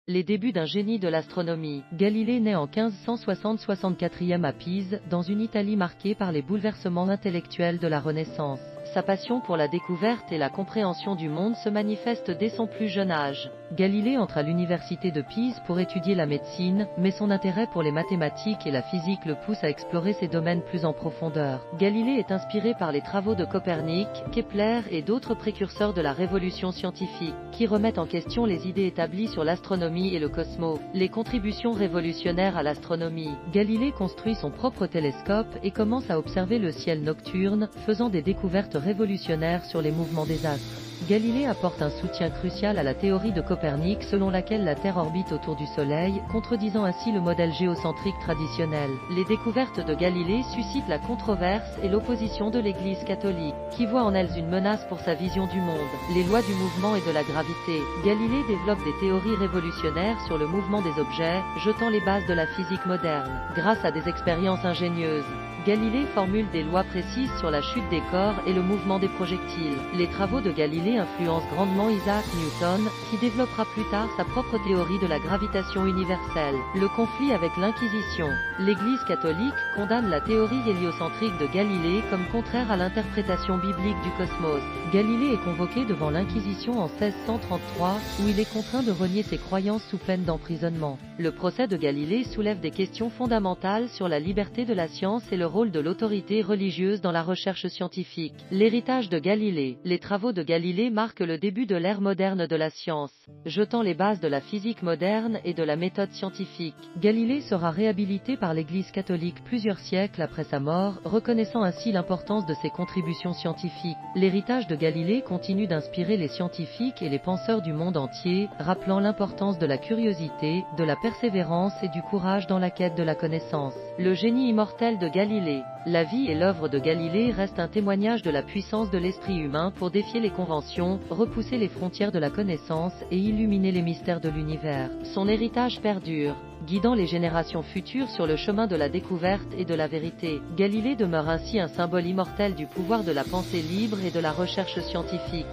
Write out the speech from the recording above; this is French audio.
Les débuts d'un génie de l'astronomie. Galilée naît en 1560-64 à Pise, dans une Italie marquée par les bouleversements intellectuels de la Renaissance. Sa passion pour la découverte et la compréhension du monde se manifeste dès son plus jeune âge. Galilée entre à l'université de Pise pour étudier la médecine, mais son intérêt pour les mathématiques et la physique le pousse à explorer ces domaines plus en profondeur. Galilée est inspiré par les travaux de Copernic, Kepler et d'autres précurseurs de la révolution scientifique, qui remettent en question les idées établies sur l'astronomie et le cosmos. Les contributions révolutionnaires à l'astronomie. Galilée construit son propre télescope et commence à observer le ciel nocturne, faisant des découvertes révolutionnaires sur les mouvements des astres. Galilée apporte un soutien crucial à la théorie de Copernic selon laquelle la Terre orbite autour du Soleil, contredisant ainsi le modèle géocentrique traditionnel. Les découvertes de Galilée suscitent la controverse et l'opposition de l'Église catholique, qui voit en elles une menace pour sa vision du monde. Les lois du mouvement et de la gravité. Galilée développe des théories révolutionnaires sur le mouvement des objets, jetant les bases de la physique moderne. Grâce à des expériences ingénieuses, Galilée formule des lois précises sur la chute des corps et le mouvement des projectiles. Les travaux de Galilée influencent grandement Isaac Newton, qui développera plus tard sa propre théorie de la gravitation universelle. Le conflit avec l'Inquisition. L'Église catholique condamne la théorie héliocentrique de Galilée comme contraire à l'interprétation biblique du cosmos. Galilée est convoqué devant l'Inquisition en 1633, où il est contraint de renier ses croyances sous peine d'emprisonnement. Le procès de Galilée soulève des questions fondamentales sur la liberté de la science et le rôle de l'autorité religieuse dans la recherche scientifique. L'héritage de Galilée. Les travaux de Galilée marquent le début de l'ère moderne de la science, jetant les bases de la physique moderne et de la méthode scientifique. Galilée sera réhabilité par l'Église catholique plusieurs siècles après sa mort, reconnaissant ainsi l'importance de ses contributions scientifiques. L'héritage de Galilée continue d'inspirer les scientifiques et les penseurs du monde entier, rappelant l'importance de la curiosité, de la persévérance et du courage dans la quête de la connaissance. Le génie immortel de Galilée. La vie et l'œuvre de Galilée restent un témoignage de la puissance de l'esprit humain pour défier les conventions, repousser les frontières de la connaissance et illuminer les mystères de l'univers. Son héritage perdure, guidant les générations futures sur le chemin de la découverte et de la vérité. Galilée demeure ainsi un symbole immortel du pouvoir de la pensée libre et de la recherche scientifique.